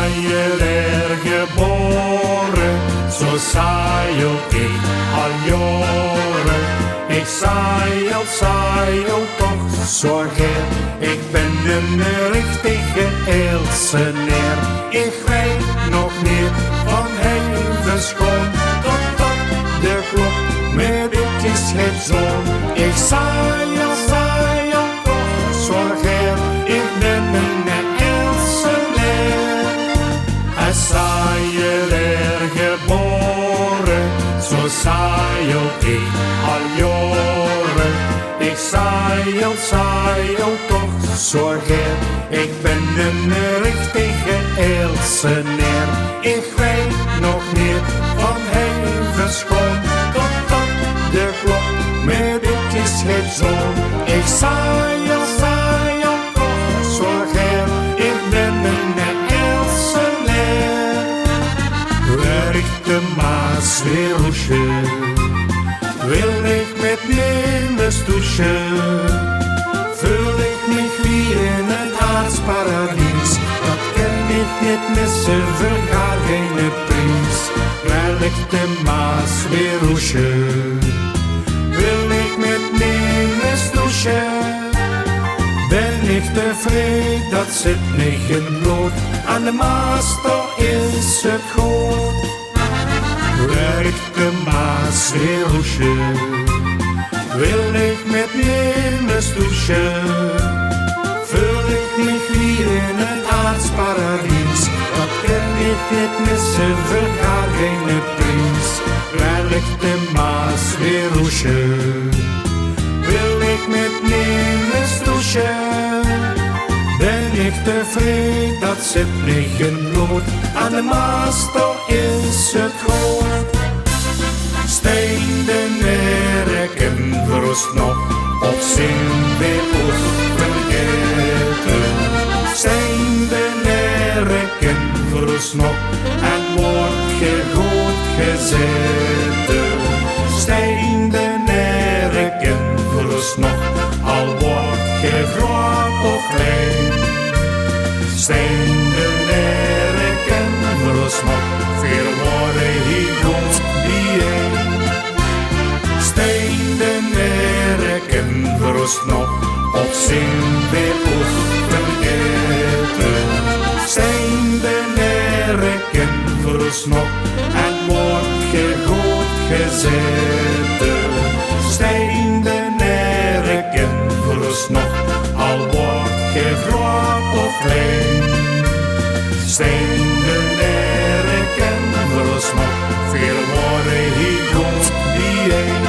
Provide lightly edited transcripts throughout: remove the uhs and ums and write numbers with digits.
saai er geboren, zo saaiel ik al jaren. Ik saaiel toch zo geer, ik ben een richtige Elseneer. Ik weet nog niet van Hevenschoon, tot de klok met bitjes heeft zoon. Ik saaiel toch zo geer, ik ben een Elseneer. Hij saaiel er geboren, zo saaiel ik al jaren. Ik saaiel toch zo geer, ik ben een richtige Elseneer. Ik weet nog niet van Hevenschoon, tot de klok met bitjes heeft zoon. Ik saaiel toch zo geer, ik ben een Elseneer. Werkt de Maas weer roesje, wil ik met Nemes douchen. Vul ik mich wie in het aardsparadies, dat kan ik niet missen, vergaar geen prijs. Werkt de Maas weer roesje, wil ik met Nemes douchen. Ben ik tevreden, dat zit niet in bloed, aan de Maas toch is het goed. Werkt de Maas weer roesje, wil ik met Nemes douchen. Vul ik mich wie in het aardsparadies, dat kan ik niet missen, vergaar geen prijs. Werkt de Maas weer roesje, wil ik met Nemes douchen. Ben ik tevreden, dat zit niet in bloed, aan de Maas toch is het goed. Steen de nerken verrust nog, op zin weer vergeten. Steen de nerken verrust nog, en wordt je goed gezeten. Steen de nerken verrust nog, al wordt je groot of klein. Steen de nerken verrust nog, veel worden hier goed bijeen. Steen de nerken verrust nog, op zin weer vergeten. Steen de nerken verrust nog, en wordt je goed gezeten. Steen de nerken verrust nog, al wordt je groot of klein. Steen de nerken verrust nog, veel worden hier goed bijeen.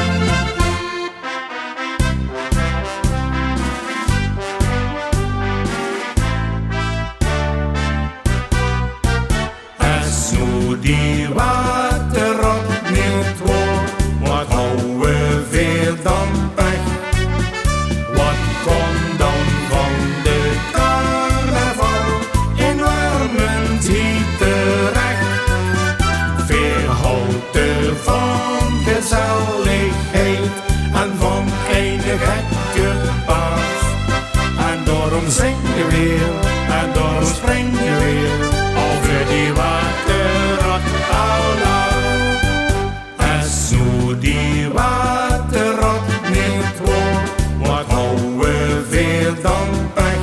Als nu die waterrot niet wordt, wat houden we dan weg? Wat komt dan van de carnaval in Warmond hier terecht? Veel houten van gezelligheid en van een gekke paard. En daarom zing je weer, en daarom spring je weer over die waterrot Allah. Als nu die waterrot niet wordt, wat houden we dan weg?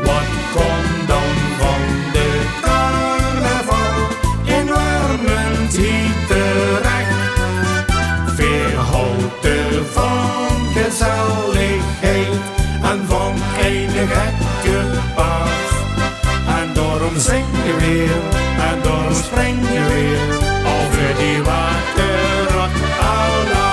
Wat komt dan van de carnaval in Warmond hier terecht? Veel houten van gezelligheid en van een gekke paard. En daarom zing je weer, en daarom spring je weer over die waterrot Allah.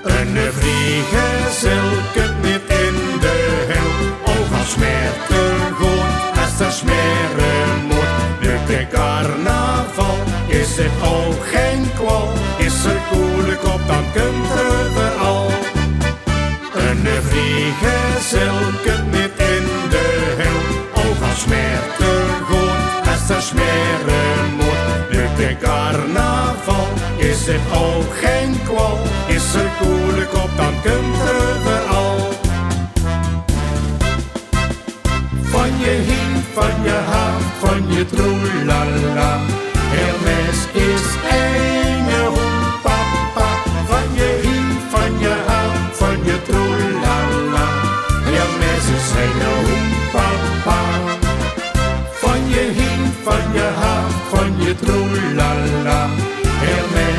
Een vliegezel kunt niet in de hel, ook al smeert er goed als er smeren moet. Met de carnaval is het ook geen kwal, is er koele kop, dan kunt overal. Een vliegezel kunt niet in de hel, ook al smeert er goed als er smeren moet. Met de carnaval is het ook geen kwal, is er koele kop, dan kunt overal. Van je hiet, van je haat, je troelala. Hermes is een hoenpapa, van je hien, van je haan, van je troelala. Hermes is een hoenpapa, van je hien, van je haan, van je troelala. Hermes